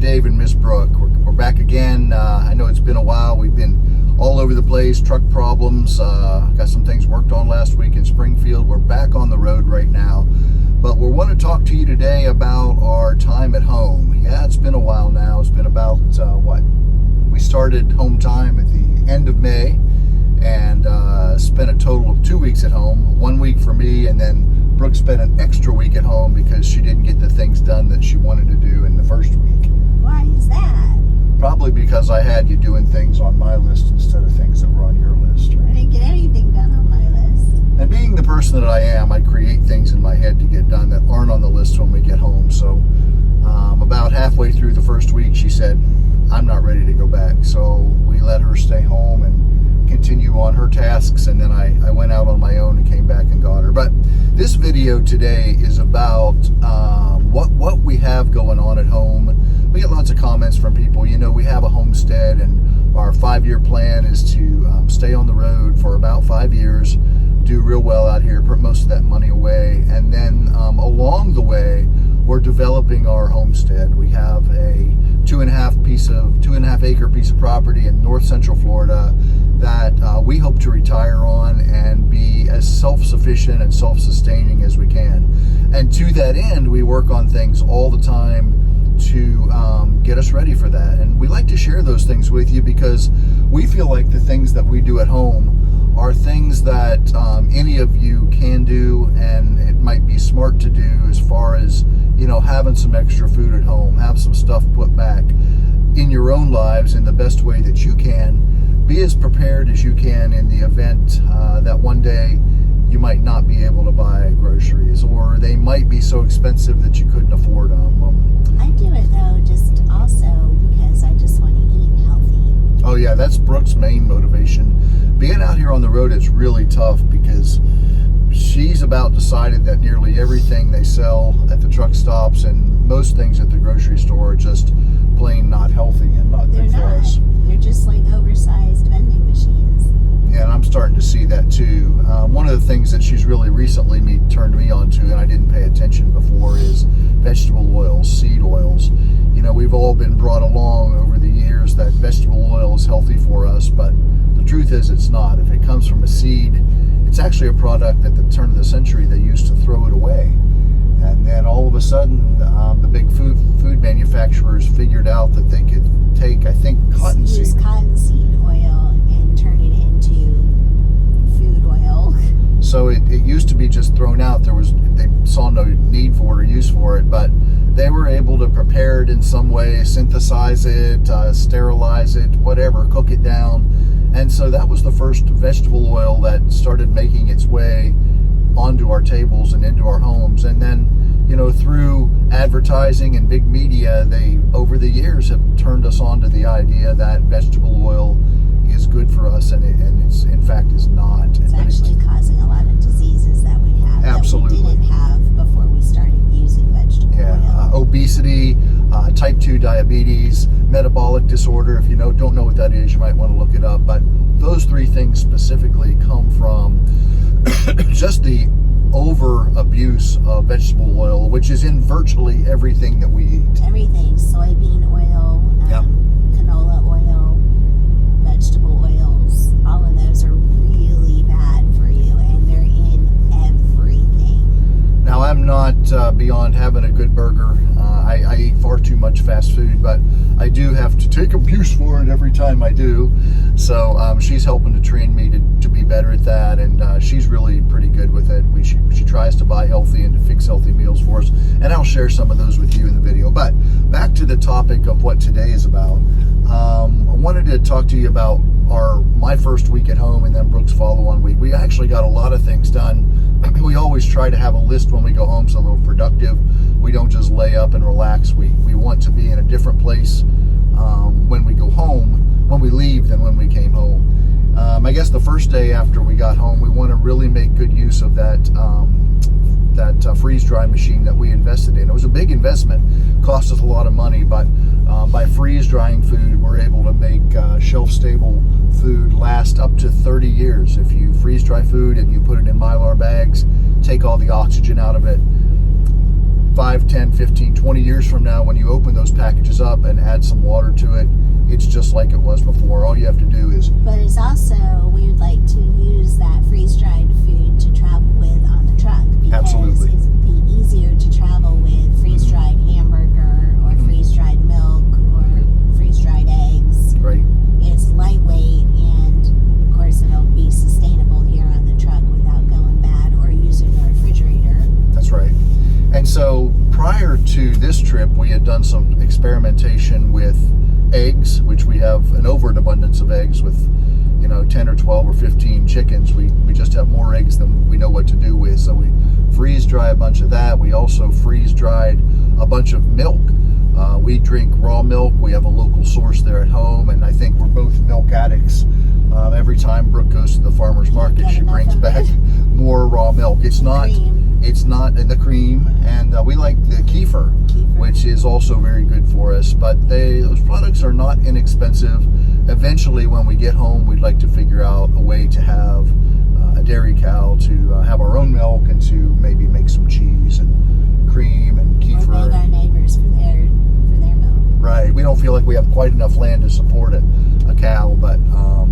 Dave and Ms Brooke. We're back again. I know it's been a while. We've been all over the place, truck problems. Got some things worked on last week in Springfield. We're back on the road right now. But we want to talk to you today about our time at home. Yeah, it's been a while now. It's been about, we started home time at the end of May and spent a total of 2 weeks at home. 1 week for me, and then Brooke spent an extra week at home because she didn't get the things done that she wanted to do in the first week. Why is that? Probably because I had you doing things on my list instead of things that were on your list. Right? I didn't get anything done on my list. And being the person that I am, I create things in my head to get done that aren't on the list when we get home. So about halfway through the first week, she said, I'm not ready to go back. So we let her stay home and continue on her tasks, and then I went out on my own and came back and got her. But this video today is about what we have going on at home. We get lots of comments from people. You know, we have a homestead, and our 5-year plan is to stay on the road for about 5 years, do real well out here, put most of that money away, and then along the way, we're developing our homestead. We have a 2.5 acre piece of property in north central Florida that we hope to retire on and be as self-sufficient and self-sustaining as we can. And to that end, we work on things all the time to get us ready for that. And we like to share those things with you because we feel like the things that we do at home are things that any of you can do, and it might be smart to do as far as, you know, having some extra food at home, have some stuff put back in your own lives in the best way that you can. Be as prepared as you can in the event that one day you might not be able to buy groceries, or they might be so expensive that you couldn't afford them. I do it though, just also because I just want to eat healthy. Oh yeah, that's Brooke's main motivation. Being out here on the road is really tough because she's about decided that nearly everything they sell at the truck stops and most things at the grocery store are just plain not healthy and not good for us. They're just like oversized vending machines. Yeah, and I'm starting to see that too. One of the things that she's really recently turned me on to, and I didn't pay attention before, is vegetable oils, seed oils. You know, we've all been brought along over the years that vegetable oil is healthy for us, but the truth is it's not. If it comes from a seed, it's actually a product at the turn of the century they used to throw it away. And then all of a sudden, the big food manufacturers figured out that they could take, I think, Use cottonseed oil and turn it into food oil. So it used to be just thrown out. They saw no need for it or use for it, but they were able to prepare it in some way, synthesize it, sterilize it, whatever, cook it down. And so that was the first vegetable oil that started making its way onto our tables and into our homes. And then, you know, through advertising and big media, they over the years have turned us on to the idea that vegetable oil is good for us, and it's in fact is not. It's actually causing a lot of diseases that we have absolutely that we didn't have before we started using vegetable oil. Obesity, type 2 diabetes, metabolic disorder. If you don't know what that is, you might want to look it up. But those three things specifically come from just the over abuse of vegetable oil, which is in virtually everything that we eat. Everything, soybean oil, canola oil, vegetable oils, all of those are really bad for you, and they're in everything. Now, I'm not beyond having a good burger. I eat far too much fast food, but I do have to take abuse for it every time I do. So she's helping to train me to be better at that, and she's really pretty good with it. She tries to buy healthy and to fix healthy meals for us, and I'll share some of those with you in the video. But back to the topic of what today is about. I wanted to talk to you about my first week at home and then Brooke's follow-on week. We actually got a lot of things done. We always try to have a list when we go home so we're productive. We don't just lay up and relax. We want to be in a different place when we go home, when we leave, than when we came home. I guess the first day after we got home, we want to really make good use of that freeze dry machine that we invested in. It was a big investment, cost us a lot of money, but by freeze drying food, we're able to make shelf stable food last up to 30 years. If you freeze dry food and you put it in Mylar bags, take all the oxygen out of it, 5, 10, 15, 20 years from now, when you open those packages up and add some water to it, it's just like it was before. All you have to do is... But it's also, we would like to use that freeze-dried food to travel with on the truck. Because Absolutely. it'd be easier to travel with freeze-dried hamburger or freeze-dried milk or freeze-dried eggs. Right. It's lightweight, and of course it'll be sustainable here on the truck without going bad or using the refrigerator. That's right. And so prior to this trip, we had done some experimentation with eggs, which we have an overabundance of eggs with, 10 or 12 or 15 chickens. We just have more eggs than we know what to do with. So we freeze dry a bunch of that. We also freeze dried a bunch of milk. We drink raw milk. We have a local source there at home, and I think we're both milk addicts. Every time Brooke goes to the farmer's market, she brings back more raw milk. It's not in the cream, and we like the kefir, which is also very good for us. But those products are not inexpensive. Eventually, when we get home, we'd like to figure out a way to have a dairy cow, to have our own milk, and to maybe make some cheese and cream and kefir. Or beg our neighbors for their milk. Right. We don't feel like we have quite enough land to support a cow, but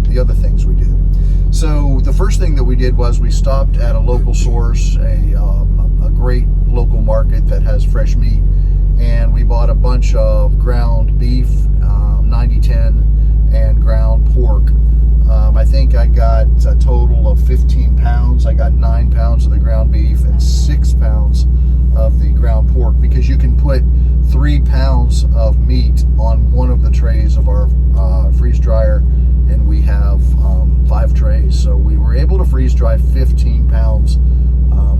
the other things we do. So the first thing that we did was we stopped at a local source, a great local market that has fresh meat, and we bought a bunch of ground beef, 90-10, and ground pork. I think I got a total of 15 pounds. I got 9 pounds of the ground beef and 6 pounds of the ground pork, because you can put 3 pounds of meat on one of the trays of our freeze dryer, and we have 5 trays. So we were able to freeze dry 15 pounds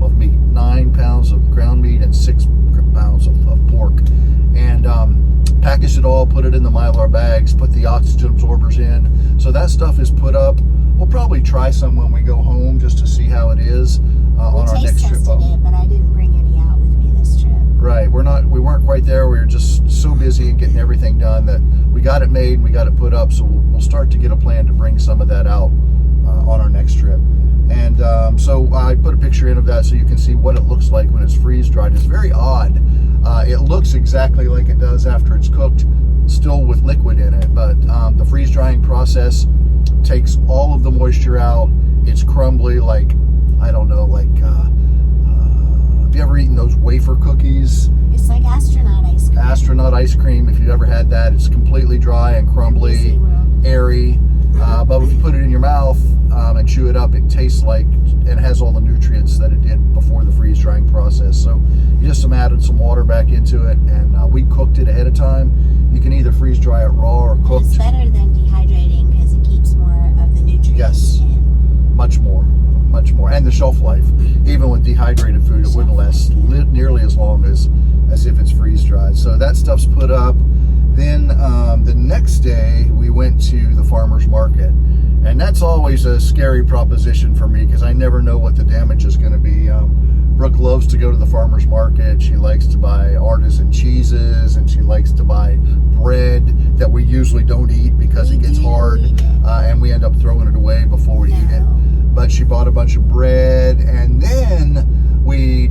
of meat, 9 pounds of ground meat and 6 pounds of pork, and packaged it all, put it in the Mylar bags, put the oxygen absorbers in. So that stuff is put up. We'll probably try some when we go home just to see how it is on our next trip. It, but I didn't bring any out with me this trip. Right, we weren't quite there. We were just so busy and getting everything done that we got it made, we got it put up. So we'll start to get a plan to bring some of that out on our next trip. And so I put a picture in of that so you can see what it looks like when it's freeze dried. It's very odd. It looks exactly like it does after it's cooked, still with liquid in it. But the freeze drying process takes all of the moisture out. It's crumbly, like, I don't know, like, have you ever eaten those wafer cookies? It's like astronaut ice cream. Astronaut ice cream, if you've ever had that. It's completely dry and crumbly, airy. But if you put it in your mouth and chew it up, it tastes like, and has all the nutrients that it did before the freeze drying process. So you just added some water back into it, and we cooked it ahead of time. You can either freeze dry it raw or cooked. It's better than dehydrating because it keeps more of the nutrients. Yes, in. much more, and the shelf life. Even with dehydrated food, it wouldn't last nearly as long as if it's freeze dried. So that stuff's put up. Then the next day we went to the farmer's market, and that's always a scary proposition for me because I never know what the damage is going to be. Brooke loves to go to the farmer's market. She likes to buy artisan cheeses, and she likes to buy bread that we usually don't eat because it gets hard, and we end up throwing it away before we eat it. But she bought a bunch of bread, and then we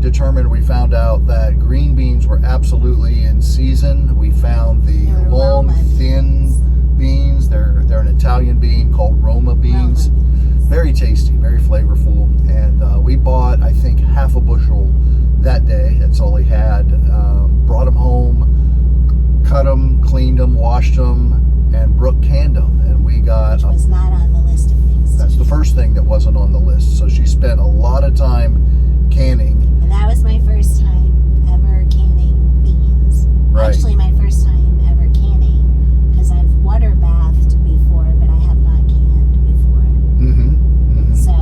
found out that green beans were absolutely in season. We found the long, thin beans. They're an Italian bean called Roma beans. Very tasty, very flavorful. And we bought, I think, half a bushel that day. That's all he had. Brought them home, cut them, cleaned them, washed them, and Brooke canned them. And we got... Which was not on the list of things. That's the first thing that wasn't on the list. So she spent a lot of time canning. And that was my first time ever canning beans. Right. Actually, my first time ever canning, because I've water bathed before, but I have not canned before. So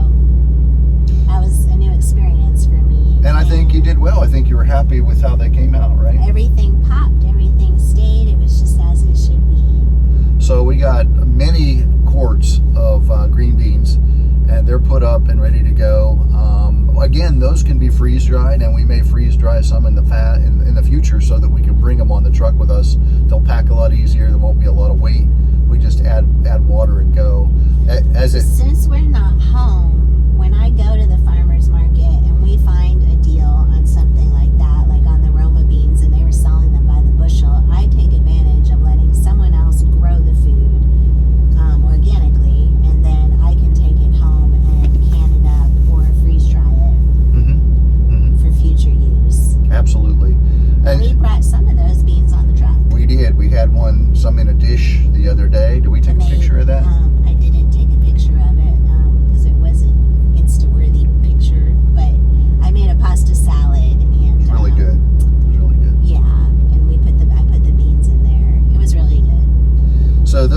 that was a new experience for me. And I think you did well. I think you were happy with how they came out, right? Everything popped, everything stayed. It was just as it should be. So we got many quarts of green beans, and they're put up and ready to go. Again, those can be freeze dried, and we may freeze dry some in the future so that we can bring them on the truck with us. They'll pack a lot easier. There won't be a lot of weight. We just add water and go. Since we're not home, when I go to the farmer's market and we find a deal on something like that, like on the Roma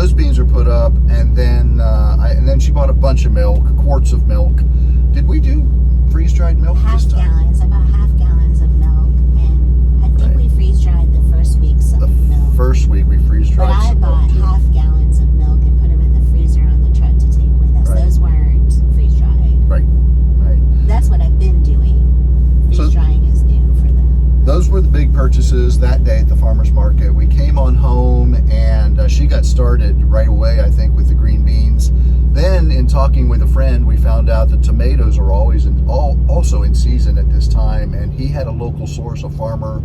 those beans are put up, and then she bought a bunch of milk, quarts of milk. Did we do freeze-dried milk Half this time? gallons, about half gallons of milk, and I think we freeze-dried the first week some milk. First week we freeze-dried But I some milk bought too. half gallons of milk and put them in the freezer on the truck to take with us. Right. Those weren't freeze-dried. Right. That's what I've been doing. Freeze-drying is new for them. Those were the big purchases that day at the farmer's market. We came on home, and she got started right away, I think, with the green beans. Then, in talking with a friend, we found out that tomatoes are also in season at this time, and he had a local source, a farmer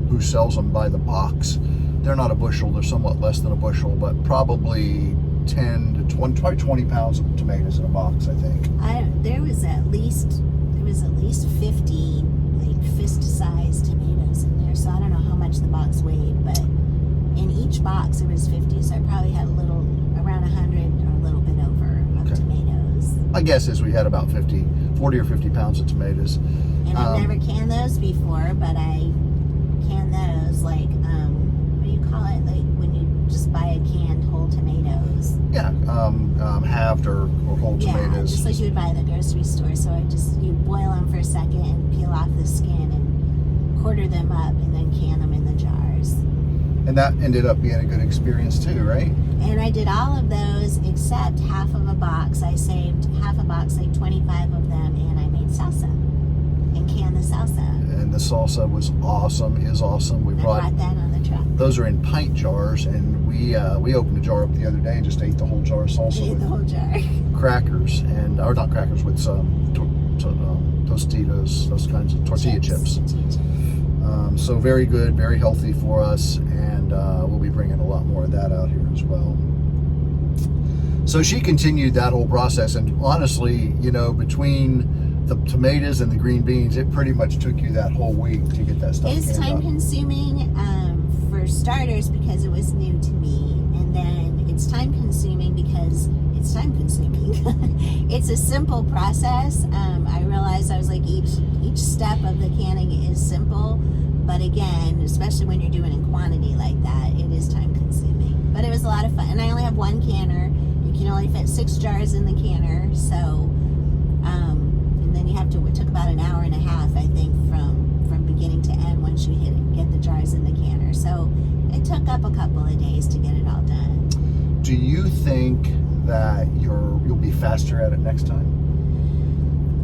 who sells them by the box. They're not a bushel, they're somewhat less than a bushel, but probably 10 to 20, probably 20 pounds of tomatoes in a box, I think. There was at least 50 like fist-sized tomatoes in there, so I don't know how much the box weighed, but in each box there was 50, so I probably had around 100 or a little bit over of tomatoes. My guess is we had about 40 or 50 pounds of tomatoes. And I've never canned those before, but I can those like, what do you call it? Like when you just buy a canned whole tomatoes. Yeah, halved or whole tomatoes. Just like you would buy at the grocery store. So you boil them for a second and peel off the skin and quarter them up and then can them in the jars. And that ended up being a good experience too, right? And I did all of those except half of a box. I saved half a box, like 25 of them, and I made salsa and canned the salsa. And the salsa was awesome, is awesome. We brought that on the truck. Those are in pint jars, and we opened a jar up the other day and just ate the whole jar of salsa Ate with the whole jar. crackers, or not crackers, with some Tostitos, those kinds of tortilla chips. So very good, very healthy for us, and we'll be bringing a lot more of that out here as well. So she continued that whole process, and honestly, between the tomatoes and the green beans, it pretty much took you that whole week to get that stuff. It's time consuming for starters because it was new to me, and then it's time consuming because it's time consuming. It's a simple process. I realized I was like each step of the canning is simple, but again, especially when you're doing in quantity like that, it is time consuming. But it was a lot of fun, and I only have one canner. You can only fit 6 jars in the canner, so and then it took about an hour and a half, I think, from beginning to end once you get the jars in the canner. So it took up a couple of days to get it all done. Do you think that you'll be faster at it next time?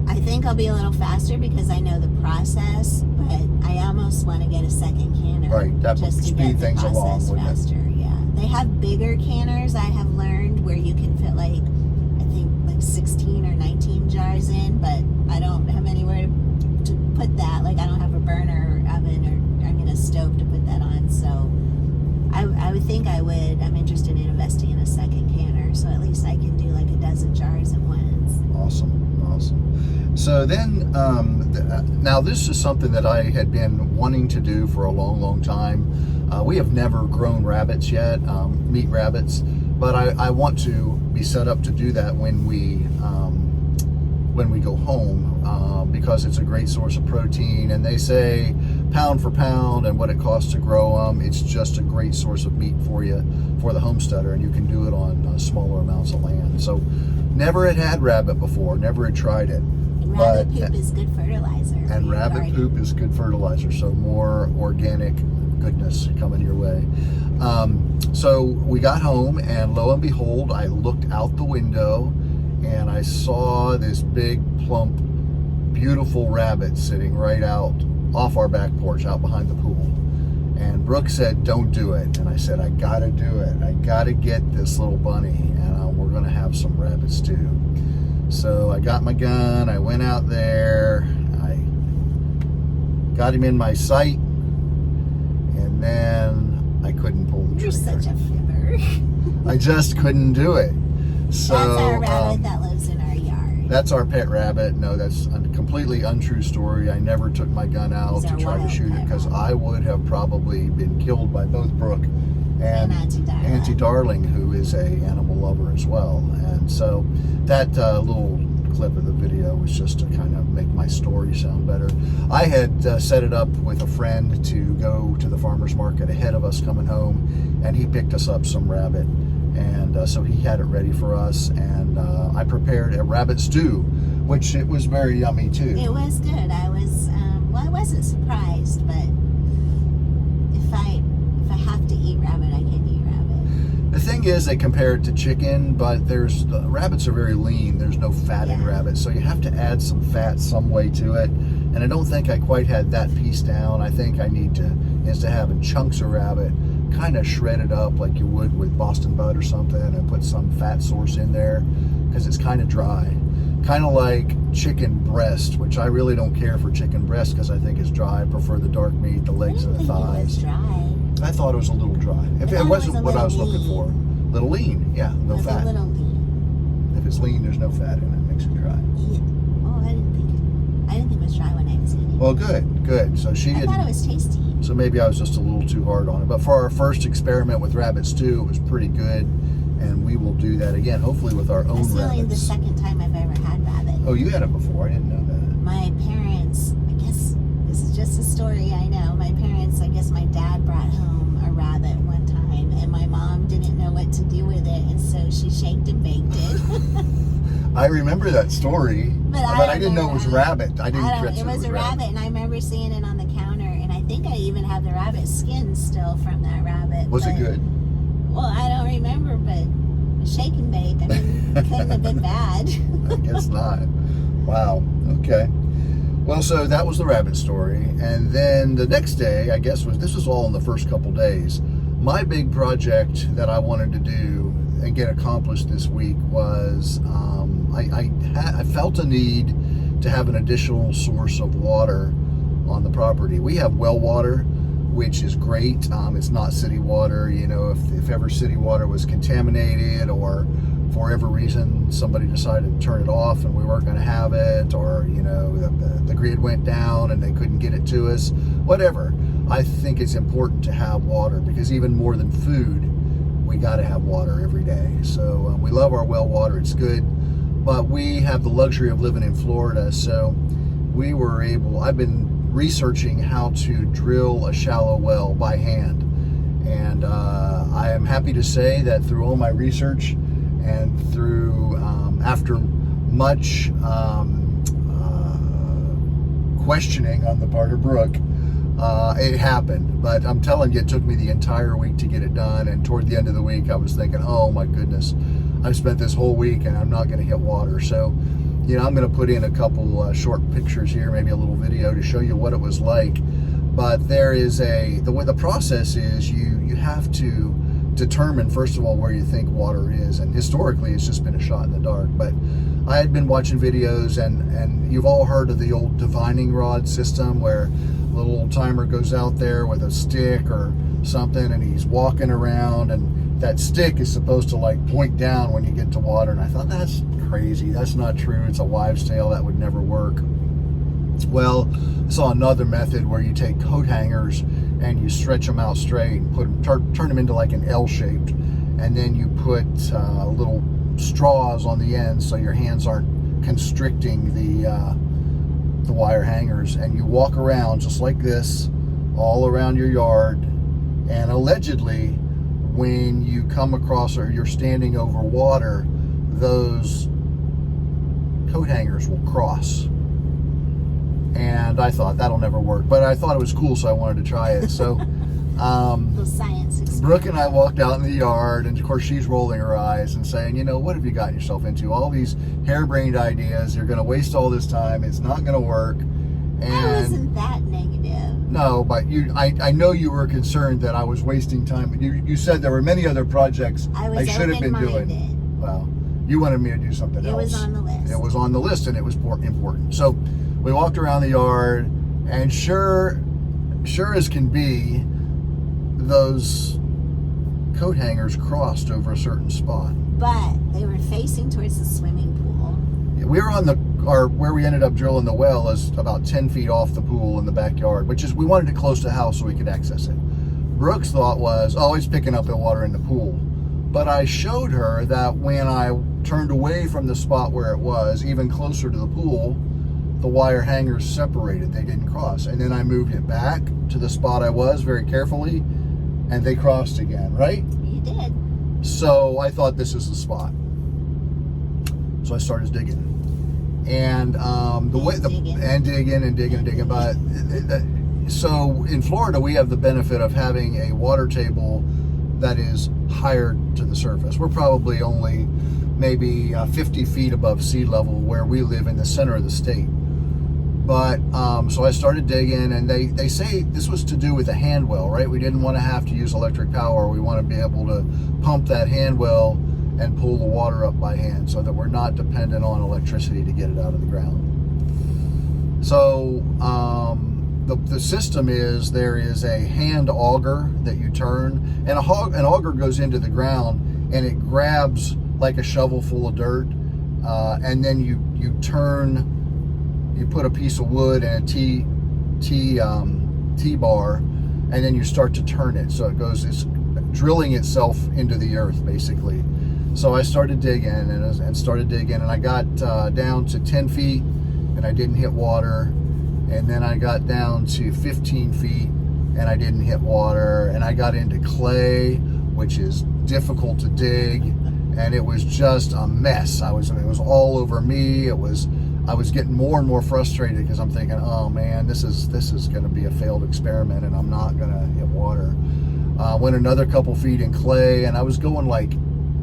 I think I'll be a little faster because I know the process, but I almost want to get a second canner. Right, that would speed things along, wouldn't it? Faster, yeah. They have bigger canners, I have learned, where you can fit I think 16 or 19 jars in, but I don't have anywhere to put that. Like I don't have a burner oven or I'm in a stove to put that on, so I would think I would. I'm interested in investing in a second canner, so at least I can do like a dozen jars at once. Awesome. So then, now this is something that I had been wanting to do for a long time. We have never grown rabbits yet, meat rabbits, but I want to be set up to do that when we go home, because it's a great source of protein, and they say pound for pound and what it costs to grow them, it's just a great source of meat for you, for the homesteader, and you can do it on smaller amounts of land. So never had rabbit before, never had tried it. And rabbit poop is good fertilizer. And rabbit poop is good fertilizer, so more organic goodness coming your way. So we got home, and lo and behold, I looked out the window and I saw this big, plump, beautiful rabbit sitting right out off our back porch, out behind the pool. And Brooke said, "Don't do it." And I said, "I gotta do it. I gotta get this little bunny, and we're gonna have some rabbits too." So I got my gun, I went out there, I got him in my sight, and then I couldn't pull the trigger. You're such a fibber. I just couldn't do it. So that's our rabbit that lives in our yard. That's our pet rabbit. No, that's a completely untrue story. I never took my gun out to try to shoot it, because I would have probably been killed by both Brooke and Auntie Darling, who is a animal lover as well. And so that little clip of the video was just to kind of make my story sound better. I had set it up with a friend to go to the farmer's market ahead of us coming home, and he picked us up some rabbit. And and so he had it ready for us, and I prepared a rabbit stew, which it was very yummy too. It was good. I was, I wasn't surprised, but if I have to eat rabbit, I can eat rabbit. The thing is, they compare it to chicken, but rabbits are very lean. There's no fat in rabbits, so you have to add some fat some way to it. And I don't think I quite had that piece down. I think I need to, instead of having chunks of rabbit, kind of shred it up like you would with Boston butt or something, and put some fat source in there, because it's kind of dry. Kind of like chicken breast, which I really don't care for chicken breast because I think it's dry. I prefer the dark meat, the legs and the thighs. It was dry. I thought it was a little dry. If it wasn't what I was looking for. Little lean, yeah, no fat. A little lean. If it's lean, there's no fat in it. It makes it dry. Yeah. Oh, I didn't think it was dry when I was eating. Well, good. So I thought it was tasty. So maybe I was just a little too hard on it. But for our first experiment with rabbit stew, it was pretty good, and we will do that again, hopefully with our own rabbits. That's only the second time I've ever had rabbit. Oh, you had it before? I didn't know that. My parents, I guess this is just a story I know. My parents, I guess my dad brought home a rabbit one time, and my mom didn't know what to do with it, and so she shaked and baked it. I remember that story, but I didn't know it was rabbit. I didn't catch it was a rabbit, and I remember seeing it on the counter, and I think I even have the rabbit skin still from that rabbit. Was it good? Well, I don't remember, but shake and bake, I mean, it couldn't have been bad. I guess not. Wow. Okay. Well, so that was the rabbit story. And then the next day, I guess, this was all in the first couple days. My big project that I wanted to do and get accomplished this week was I felt a need to have an additional source of water on the property. We have well water, which is great. It's not city water. You know, if ever city water was contaminated, or for whatever reason somebody decided to turn it off and we weren't going to have it, or you know, the grid went down and they couldn't get it to us, whatever, I think it's important to have water, because even more than food, we got to have water every day. So we love our well water. It's good, but we have the luxury of living in Florida, so I've been researching how to drill a shallow well by hand, and I am happy to say that through all my research and through after much questioning on the part of Brooke, it happened. But I'm telling you, it took me the entire week to get it done, and toward the end of the week I was thinking, oh my goodness, I've spent this whole week and I'm not going to hit water. So you know, I'm going to put in a couple short pictures here, maybe a little video to show you what it was like. But there is the way the process is, you have to determine, first of all, where you think water is. And historically, it's just been a shot in the dark. But I had been watching videos, and you've all heard of the old divining rod system, where a little old timer goes out there with a stick or something, and he's walking around, and that stick is supposed to like point down when you get to water. And I thought, that's crazy. That's not true. It's a wives' tale. That would never work. Well, I saw another method where you take coat hangers and you stretch them out straight and turn them into like an L shaped, and then you put little straws on the ends so your hands aren't constricting the wire hangers, and you walk around just like this all around your yard, and allegedly when you come across or you're standing over water, those coat hangers will cross. And I thought that'll never work, but I thought it was cool, so I wanted to try it. So science experiment. Brooke and I walked out in the yard, and of course she's rolling her eyes and saying, you know, what have you gotten yourself into? All these harebrained ideas, you're going to waste all this time, it's not going to work. And I wasn't that negative. No, but I know you were concerned that I was wasting time. You said there were many other projects I should have been doing. Well, you wanted me to do something else. It was on the list. It was on the list, and it was important. So we walked around the yard, and sure as can be, those coat hangers crossed over a certain spot. But they were facing towards the swimming pool. We were on where we ended up drilling the well is about 10 feet off the pool in the backyard, which is, we wanted it close to the house so we could access it. Brooke's thought was, oh, it's picking up the water in the pool. But I showed her that when I turned away from the spot where it was, even closer to the pool, the wire hangers separated. They didn't cross. And then I moved it back to the spot I was very carefully, and they crossed again, right? You did. So I thought this is the spot. So I started digging, and digging. But so in Florida, we have the benefit of having a water table that is higher to the surface. We're probably only maybe 50 feet above sea level where we live in the center of the state. But so I started digging, and they say this was to do with a hand well, right? We didn't want to have to use electric power. We want to be able to pump that hand well and pull the water up by hand so that we're not dependent on electricity to get it out of the ground. So the system is, there is a hand auger that you turn, and an auger goes into the ground and it grabs like a shovel full of dirt, and then you put a piece of wood and a T-bar, and then you start to turn it. So it's drilling itself into the earth, basically. So I started digging and I got down to 10 feet and I didn't hit water. And then I got down to 15 feet and I didn't hit water. And I got into clay, which is difficult to dig. And it was just a mess. It was all over me. I was getting more and more frustrated because I'm thinking, oh man, this is going to be a failed experiment and I'm not going to hit water. Went another couple feet in clay, and I was going like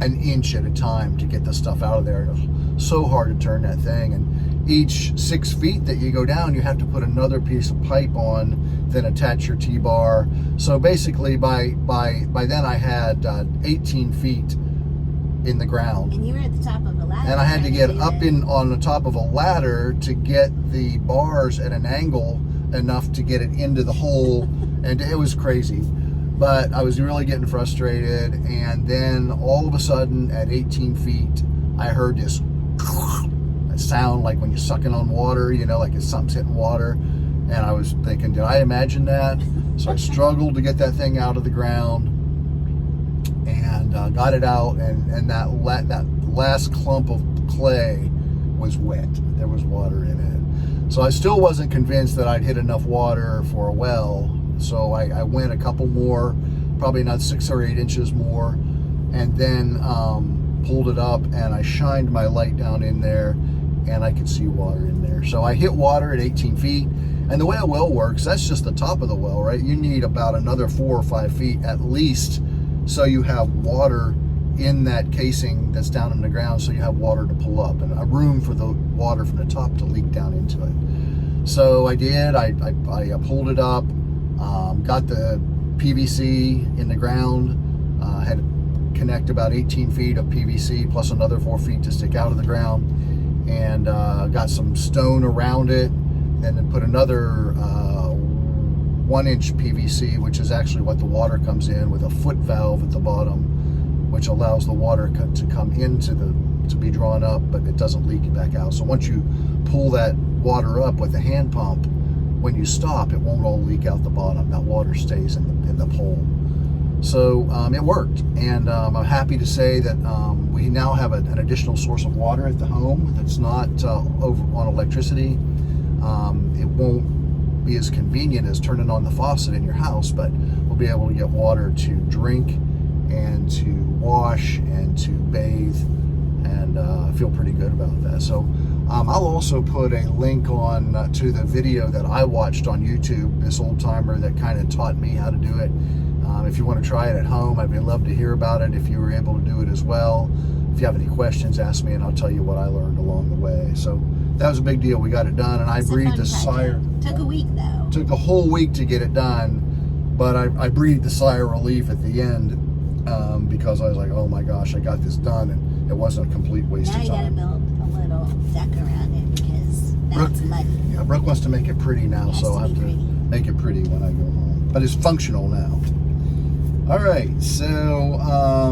an inch at a time to get the stuff out of there. It was so hard to turn that thing. And each 6 feet that you go down, you have to put another piece of pipe on, then attach your T-bar. So basically by then I had 18 feet in the ground. And you were at the top of a ladder. And I had to get up on the top of a ladder to get the bars at an angle enough to get it into the hole. And it was crazy. But I was really getting frustrated. And then all of a sudden at 18 feet, I heard this sound like when you're sucking on water, like if something's hitting water. And I was thinking, did I imagine that? So I struggled to get that thing out of the ground. And got it out, and that last clump of clay was wet. There was water in it. So I still wasn't convinced that I'd hit enough water for a well. So I went a couple more, probably not 6 or 8 inches more, and then pulled it up, and I shined my light down in there, and I could see water in there. So I hit water at 18 feet. And the way a well works, that's just the top of the well, right? You need about another 4 or 5 feet at least, so you have water in that casing that's down in the ground, so you have water to pull up and a room for the water from the top to leak down into it. So I did. I pulled it up, got the PVC in the ground, had to connect about 18 feet of PVC plus another 4 feet to stick out of the ground, and got some stone around it, and then put another 1-inch PVC, which is actually what the water comes in, with a foot valve at the bottom, which allows the water to come into to be drawn up, but it doesn't leak it back out. So once you pull that water up with a hand pump, when you stop, it won't all leak out the bottom. That water stays in the pole. So it worked, and I'm happy to say that we now have an additional source of water at the home that's not over on electricity. It won't be as convenient as turning on the faucet in your house, but we'll be able to get water to drink and to wash and to bathe, and I feel pretty good about that. So I'll also put a link on to the video that I watched on YouTube, this old timer that kind of taught me how to do it. If you want to try it at home, I'd love to hear about it if you were able to do it as well. If you have any questions, ask me and I'll tell you what I learned along the way. So that was a big deal. We got it done, and I breathed a sigh. Took a week though. Took a whole week to get it done, but I breathed a sigh of relief at the end, because I was like, oh my gosh, I got this done, and it wasn't a complete waste of time. Now you gotta build a little deck around it because now it's muddy. Yeah, Brooke wants to make it pretty now, so I have to make it pretty when I go home. But it's functional now. All right, so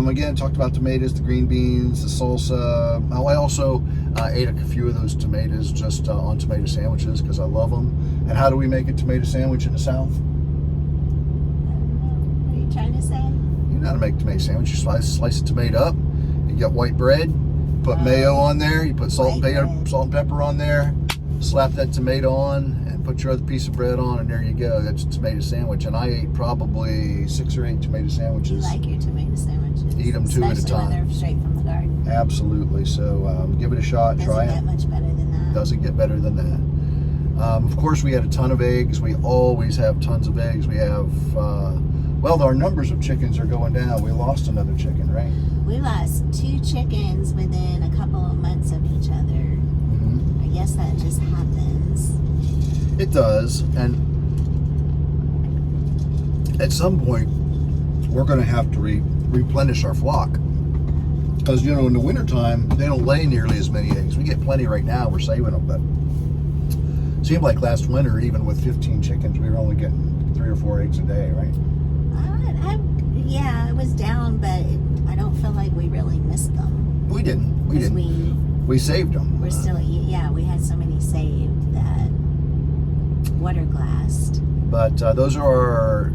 again, talked about tomatoes, the green beans, the salsa. I also ate a few of those tomatoes just on tomato sandwiches because I love them. And how do we make a tomato sandwich in the South? I don't know. What are you trying to say? You know how to make a tomato sandwich. You slice a tomato up. You get white bread. Put mayo on there. You put salt and pepper on there. Slap that tomato on and put your other piece of bread on, and there you go. That's a tomato sandwich. And I ate probably 6 or 8 tomato sandwiches. You like your tomato sandwiches? Eat them two at a Especially when time. they're straight from the garden. Absolutely. So give it a shot. Try Doesn't it. get much better than that. Doesn't get better than that. Of course, we had a ton of eggs. We always have tons of eggs. We have, well, our numbers of chickens are going down. We lost another chicken, right? We lost 2 chickens within a couple of months of each other. Mm-hmm. I guess that just happens. It does. And at some point, we're going to have to replenish our flock. Because, you know, in the wintertime, they don't lay nearly as many eggs. We get plenty right now. We're saving them. But it seemed like last winter, even with 15 chickens, we were only getting 3 or 4 eggs a day, right? Yeah, it was down, but I don't feel like we really missed them. We didn't. We didn't. We saved them. We're still, we had so many saved that water glassed. But those are our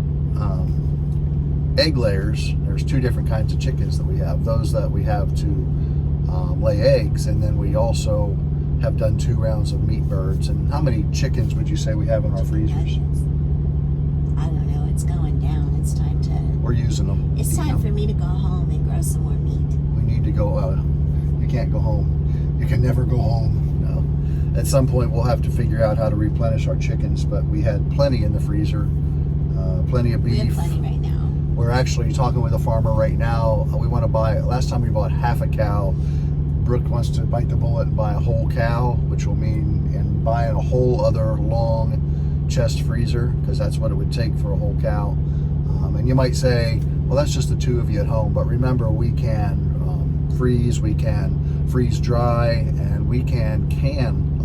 egg layers. There's 2 different kinds of chickens that we have. Those that we have to lay eggs, and then we also have done 2 rounds of meat birds. And how many chickens would you say we have in our freezers? Nuggets. I don't know. It's going down. It's time to. We're using them. It's time for me to go home and grow some more meat. We need to go. You can't go home. You can never go home. No. At some point, we'll have to figure out how to replenish our chickens. But we had plenty in the freezer. Plenty of beef. We have plenty right now. We're actually talking with a farmer right now. We want to buy. Last time we bought half a cow. Brooke wants to bite the bullet and buy a whole cow, which will mean and buying a whole other long chest freezer, because that's what it would take for a whole cow. And you might say, well, that's just the 2 of you at home. But remember, we can freeze, we can freeze dry, and we can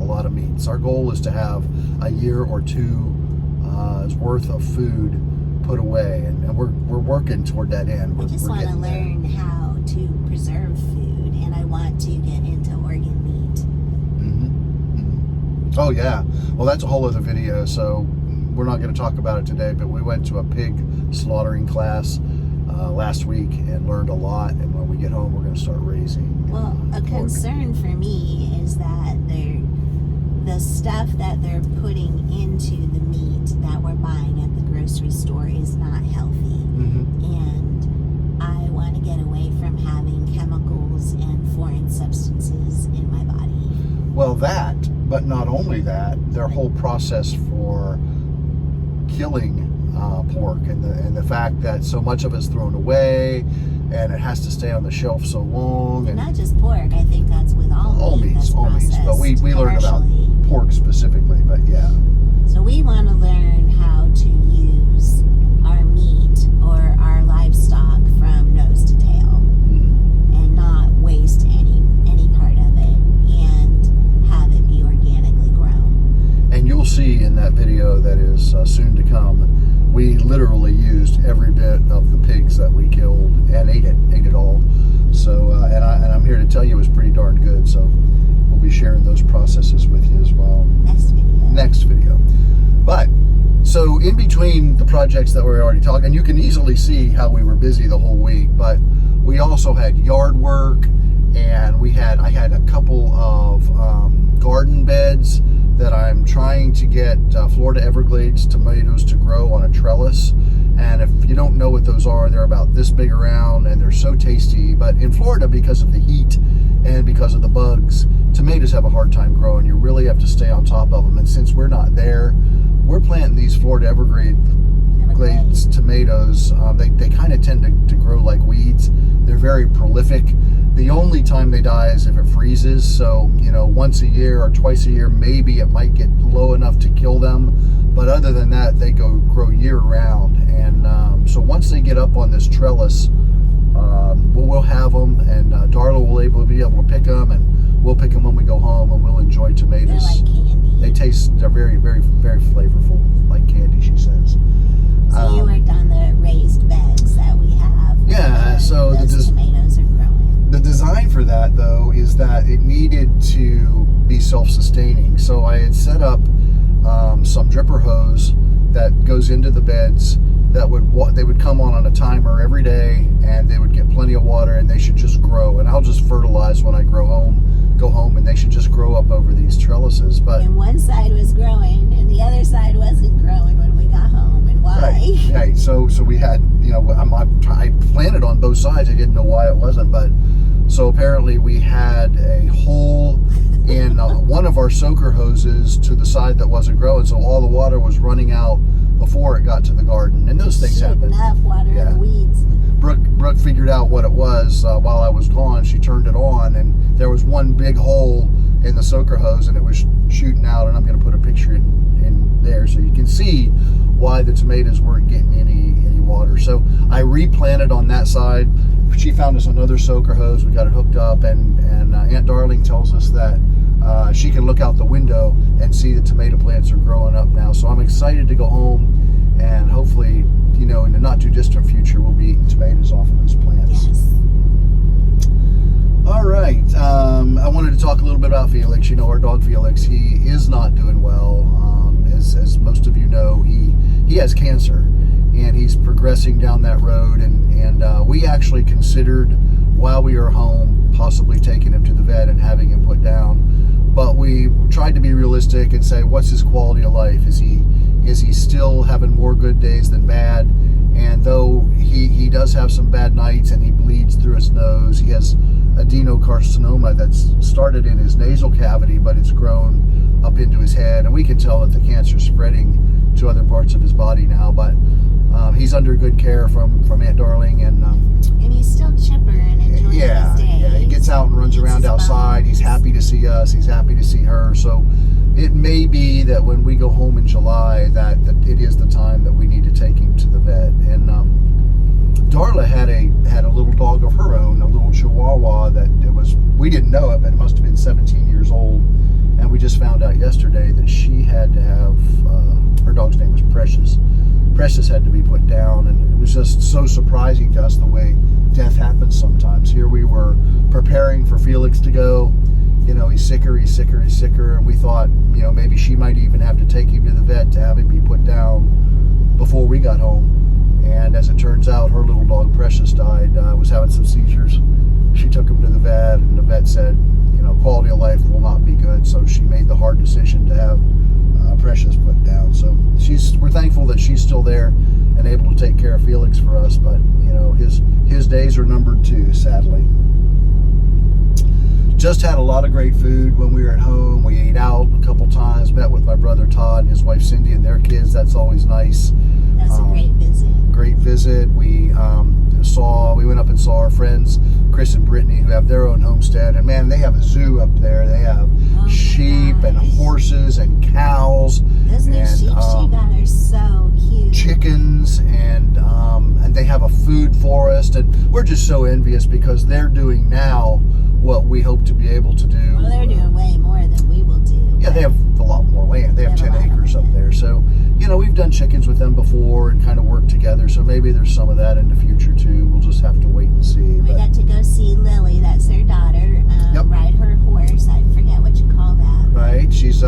a lot of meats. Our goal is to have a year or 2's worth of food put away, and we're working toward that end. I just want to learn how to preserve food, and I want to get into organ meat. Mm-hmm. Oh yeah, well that's a whole other video, so we're not going to talk about it today, but we went to a pig slaughtering class last week and learned a lot, and when we get home we're going to start raising a pork. concern for me is that the stuff that they're putting into the meat that we're buying at the grocery store is not healthy. Mm-hmm. And I want to get away from having chemicals and foreign substances in my body. Well, that, but not only that, their whole process for killing pork and the fact that so much of it's thrown away and it has to stay on the shelf so long. And not just pork, I think that's with all meats. But we learned about pork specifically, but yeah. So we want to learn how to use our meat or our livestock from nose to tail, and not waste any part of it, and have it be organically grown. And you'll see in that video that is soon to come, we literally used every bit of the pigs that we killed and ate it all. So and I'm here to tell you it was pretty darn good. So we'll be sharing those processes with you as well. Next video. But so in between the projects that we already talked, and you can easily see how we were busy the whole week, but we also had yard work, and I had a couple of garden beds that I'm trying to get Florida Everglades tomatoes to grow on a trellis. And if you don't know what those are, they're about this big around and they're so tasty. But in Florida, because of the heat and because of the bugs, tomatoes have a hard time growing. You really have to stay on top of them. And since we're not there, we're planting these Florida Everglades tomatoes. They kind of tend to grow like weeds. They're very prolific. The only time they die is if it freezes. So, you know, once a year or twice a year, maybe it might get low enough to kill them. But other than that, they grow year round. And so once they get up on this trellis, we'll have them, and Darla will be able to pick them, and we'll pick them when we go home, and we'll enjoy tomatoes. They're like candy. They're very, very, very flavorful, like candy, she says. So you worked on the raised beds that we have. Yeah, so those tomatoes are growing. The design for that, though, is that it needed to be self-sustaining. So I had set up some dripper hose that goes into the beds that they would come on a timer every day, and they would get plenty of water, and they should just grow. And I'll just fertilize when I go home, and they should just grow up over these trellises. But and one side was growing, and the other side wasn't growing when we got home. And why? Right. So we had, I planted on both sides. I didn't know why it wasn't, but so apparently we had a hole in one of our soaker hoses to the side that wasn't growing, so all the water was running out before it got to the garden, and those things happen. Enough water in the weeds. Brooke figured out what it was while I was gone. She turned it on, and there was one big hole in the soaker hose, and it was shooting out. And I'm going to put a picture in there so you can see why the tomatoes weren't getting any water. So I replanted on that side. She found us another soaker hose. We got it hooked up, and Aunt Darling tells us that she can look out the window and see the tomato plants are growing up now. So I'm excited to go home, and hopefully, in the not too distant future, we'll be eating tomatoes off of those plants. Yes. All right. I wanted to talk a little bit about Felix. Our dog Felix. He is not doing well. As most of you know, he has cancer, and he's progressing down that road. And we actually considered, while we were home, possibly taking him to the vet and having him put down. But we tried to be realistic and say, what's his quality of life? Is he still having more good days than bad? And though he does have some bad nights and he bleeds through his nose, he has adenocarcinoma that's started in his nasal cavity, but it's grown up into his head, and we can tell that the cancer is spreading to other parts of his body now. But he's under good care from Aunt Darling, and he's still chipper and enjoying his day. Yeah, he gets out and runs around outside. He's happy to see us. He's happy to see her. So it may be that when we go home in July, that it is the time that we need to take him to the vet. And Darla had a little dog of her own, a little Chihuahua we didn't know it, but it must have been 17 years old. And we just found out yesterday that she had to have, her dog's name was Precious. Precious had to be put down, and it was just so surprising to us the way death happens sometimes. Here we were preparing for Felix to go. He's sicker, and we thought, maybe she might even have to take him to the vet to have him be put down before we got home. And as it turns out, her little dog Precious died, was having some seizures. She took him to the vet, and the vet said, quality of life will not be good. So she made the hard decision to have Precious put down. So we're thankful that she's still there and able to take care of Felix for us. But his days are numbered too, sadly. Just had a lot of great food when we were at home. We ate out a couple times, met with my brother Todd and his wife Cindy and their kids. That's always nice. That's a great visit. Great visit. We went up and saw our friends Chris and Brittany, who have their own homestead, and man, they have a zoo up there. They have sheep and horses and cows. Those new sheep she got are so cute. Chickens, and they have a food forest, and we're just so envious because they're doing now what we hope to be able to do. Well, they're doing way more than we will do. Yeah, they have a lot more land. They have 10 acres up there. So, we've done chickens with them before and kind of worked together. So maybe there's some of that in the future too. We'll just have to wait and see. We got to go see Lily. That's their daughter. Ride her horse. I forget what you call that. Right. She's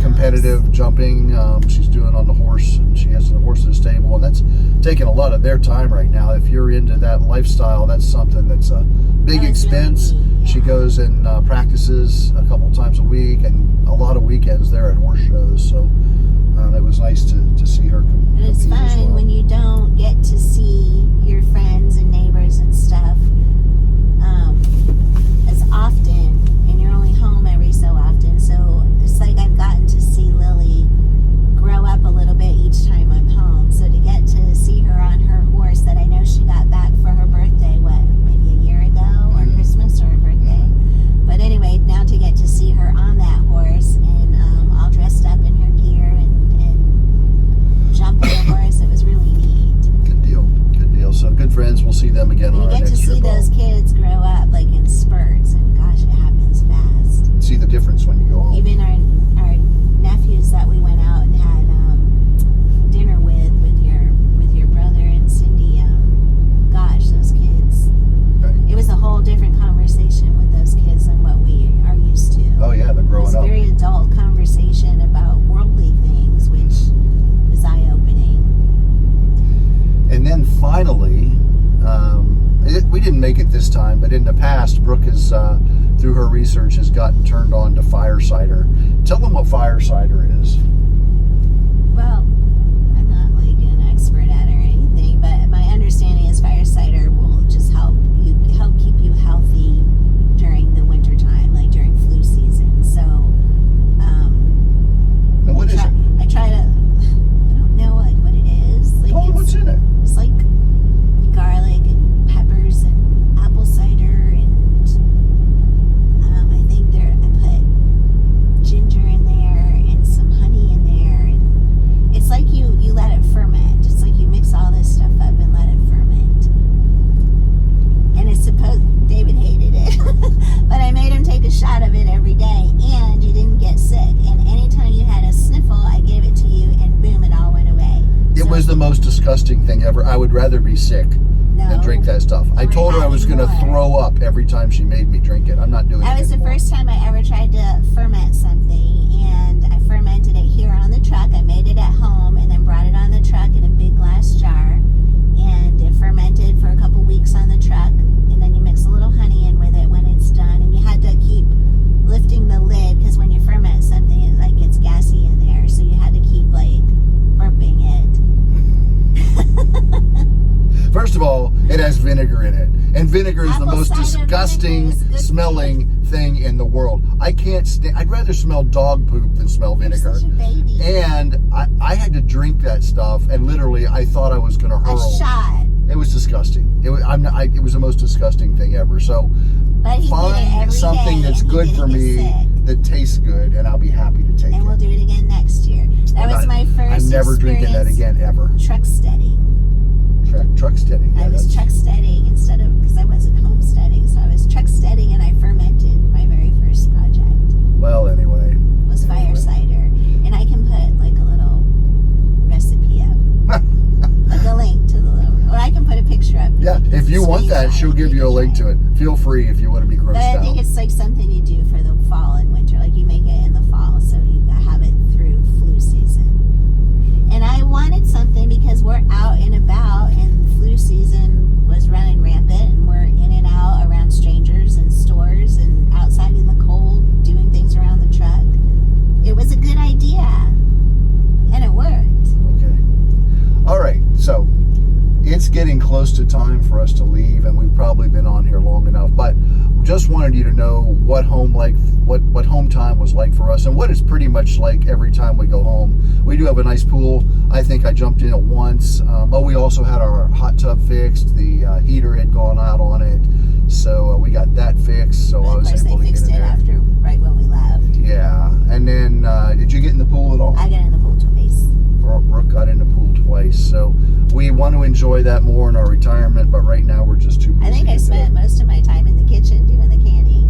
competitive jumping. She's doing on the horse, and she has the horse in the stable. And that's taking a lot of their time right now. If you're into that lifestyle, that's something that's a big expense. Really neat, yeah. She goes and practices a couple times a week, and a lot of weekends there at horse shows. So it was nice to see her compete. And it's fun when you don't get to see your friends and neighbors and stuff as often, and you're only home every so often. So it's like I've gotten to see Lily grow up a little bit each time I'm home. So to get to see her on her horse that I know she got back for her birthday, maybe a year ago, or Christmas, or her birthday. But anyway, now to get to see her on that horse and all dressed up in her gear and jump on the horse, it was really neat. Good deal. So good friends. We'll see them again on our next trip. You get to see those kids grow up like in spurts, and gosh, it happens fast. See the difference when you go home. Even our nephews that we went out and had dinner with your brother and Cindy. Gosh, those kids. Right. It was a whole different conversation with those kids than what we are used to. Oh yeah, they're growing up. It was a very adult conversation about worldly things, which is eye-opening. And then finally, we didn't make it this time, but in the past, Brooke has, through her research, has gotten turned on to fire cider. Tell them what fire cider is. Well, I'm not like an expert at it or anything, but my understanding disgusting thing ever. I would rather be sick than drink that stuff. I told her I was going to throw up every time she made me drink it. I'm not doing it That was anymore. the first time I ever tried to ferment something, and I fermented it here on the truck. I made it at home and then brought it on the truck in a big glass jar, and it fermented for a couple weeks on the truck, and then you mix a little honey in with it when it's done, and you had to keep lifting the lid because when you ferment something, it like gets gassy in there, so you had to keep like burping it. First of all, it has vinegar in it. And vinegar is the most disgusting smelling thing in the world. I can't stand, I'd rather smell dog poop than smell vinegar. You're such a baby. And I had to drink that stuff, and literally I thought I was going to hurl. A shot. It was disgusting. It was the most disgusting thing ever. So But he find did it every something day, that's and he good didn't for get me sick. that tastes good, and I'll be happy to take And we'll it. do it again next year. That was my first I'm never drinking that again, ever. Truck steading. Truck steading. Yeah, I was truck steading instead of, because I wasn't homesteading, so I was truck steading, and I fermented. My very first project Well, anyway. was fire cider. And I can put like a little recipe up. Like a link to the little, or I can put a picture up. Yeah, if you want that, she'll give you a link to it. Feel free if you want to be grossed But I out. think it's like something you do for the fall and winter. Like you make it in the fall, so you have it through flu season. And I wanted something because we're out and about, and the flu season was running rampant, and we're in and out around strangers and stores and outside in the cold, doing things around the truck. It was a good idea, and it worked. Okay. All right, so it's getting close to time for us to leave, and we've probably been on here long enough, but just wanted you to know what home time was like for us, and what it's pretty much like every time we go home. We do have a nice pool. I think I jumped in it once, but we also had our hot tub fixed. The heater had gone out on it, so we got that fixed, so But I of was course, able they to get fixed in it there. after, right when we left. Yeah, and then did you get in the pool at all? I got in the pool twice. Brooke got in the pool twice, so we want to enjoy that more in our retirement, but right now we're just too busy. I think I to do spent it. most of my time in the kitchen doing the canning.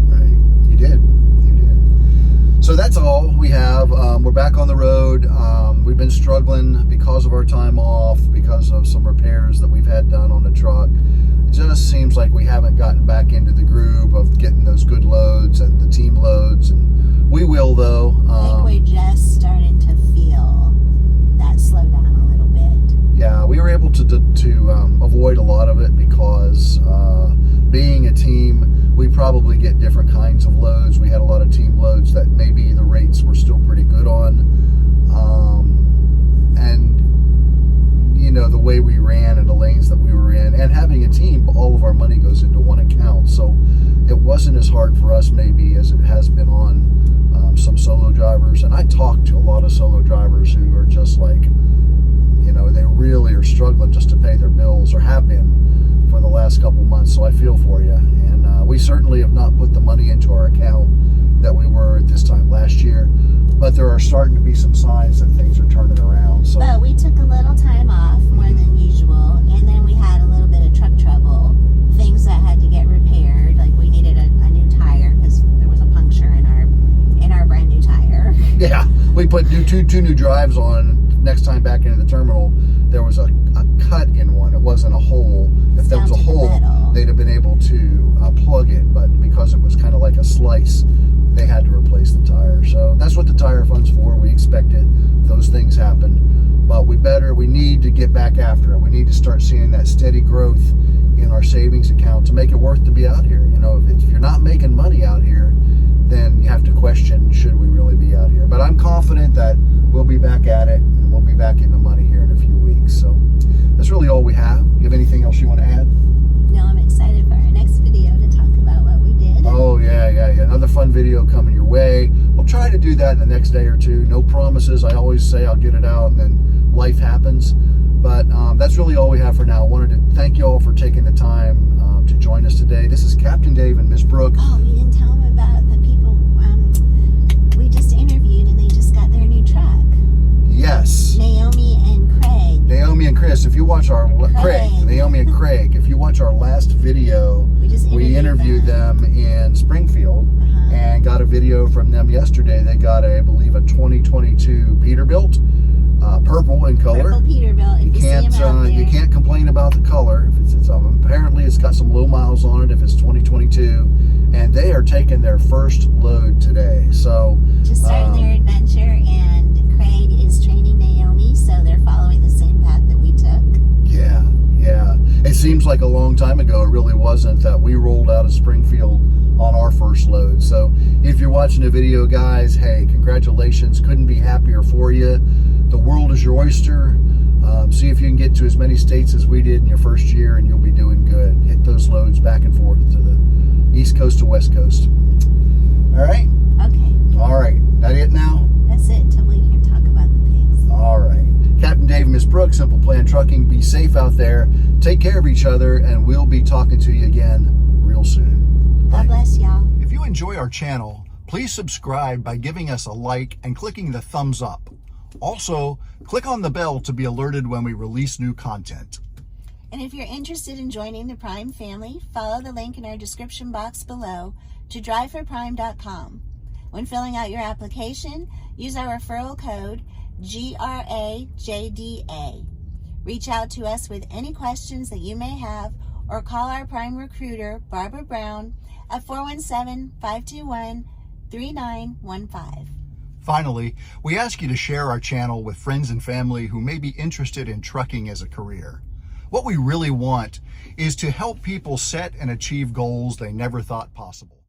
Right, you did. So that's all we have. We're back on the road. We've been struggling because of our time off, because of some repairs that we've had done on the truck. It just seems like we haven't gotten back into the groove of getting those good loads and the team loads, and we will though. I think we're just starting to feel that slow down a little bit. Yeah, we were able to avoid a lot of it because being a team, we probably get different kinds of loads. We had a lot of team loads that maybe the rates were still pretty good on. And, you know, the way we ran and the lanes that we were in, and having a team, all of our money goes into one account. So it wasn't as hard for us maybe as it has been on some solo drivers. And I talked to a lot of solo drivers who are just like, you know, they really are struggling just to pay their bills, or have been for the last couple months. So I feel for you. And we certainly have not put the money into our account that we were at this time last year. But there are starting to be some signs that things are turning around. So But we took a little time off, more than usual, and then we had a little bit of truck trouble. Things that had to get repaired, like we needed a new tire because there was a puncture in our brand new tire. yeah, we put two new drives on. Next time back into the terminal, there was a cut in one. It wasn't a hole. If there was a Down to the hole, middle. they'd have been able to plug it, but because it was kind of like a slice, they had to replace the tire. So that's what the tire fund's for. We expect it. Those things happen. But we need to get back after it. We need to start seeing that steady growth in our savings account to make it worth to be out here. You know, if you're not making money out here, then you have to question, should we really be out here? But I'm confident that we'll be back at it, and we'll be back in the money here in a few weeks. So that's really all we have. You have anything else you want to add? No, I'm excited for our next video to talk about what we did. Oh, yeah. Another fun video coming your way. We'll try to do that in the next day or two. No promises. I always say I'll get it out, and then life happens. But that's really all we have for now. I wanted to thank you all for taking the time to join us today. This is Captain Dave and Ms Brooke. Oh, you didn't tell them about the people we just interviewed, and they just got their new truck. Yes. Naomi and Craig. Naomi and Chris, if you watch our Naomi and Craig, if you watch our last video, We just we interviewed to them in Springfield and got a video from them yesterday. They got, I believe, a 2022 Peterbilt, purple in color. Purple Peterbilt. If you see 'em out there. You can't complain about the color. If it's apparently it's got some low miles on it if it's 2022, and they are taking their first load today. So just starting their adventure, and Craig is training Naomi, so they're following the same path that we took. Yeah. It seems like a long time ago. It really wasn't that we rolled out of Springfield on our first load. So if you're watching the video, guys, hey, congratulations. Couldn't be happier for you. The world is your oyster. See if you can get to as many states as we did in your first year, and you'll be doing good. Hit those loads back and forth to the East Coast to West Coast. All right? Okay. All right. That it now? That's it till we can talk about the pigs. All right. Captain Dave and Ms Brooke, Simple Plan Trucking. Be safe out there. Take care of each other, and we'll be talking to you again real soon. God bless y'all. If you enjoy our channel, please subscribe by giving us a like and clicking the thumbs up. Also, click on the bell to be alerted when we release new content. And if you're interested in joining the Prime family, follow the link in our description box below to driveforprime.com. When filling out your application, use our referral code GRAJDA. Reach out to us with any questions that you may have, or call our Prime recruiter, Barbara Brown, at 417-521-3915. Finally, we ask you to share our channel with friends and family who may be interested in trucking as a career. What we really want is to help people set and achieve goals they never thought possible.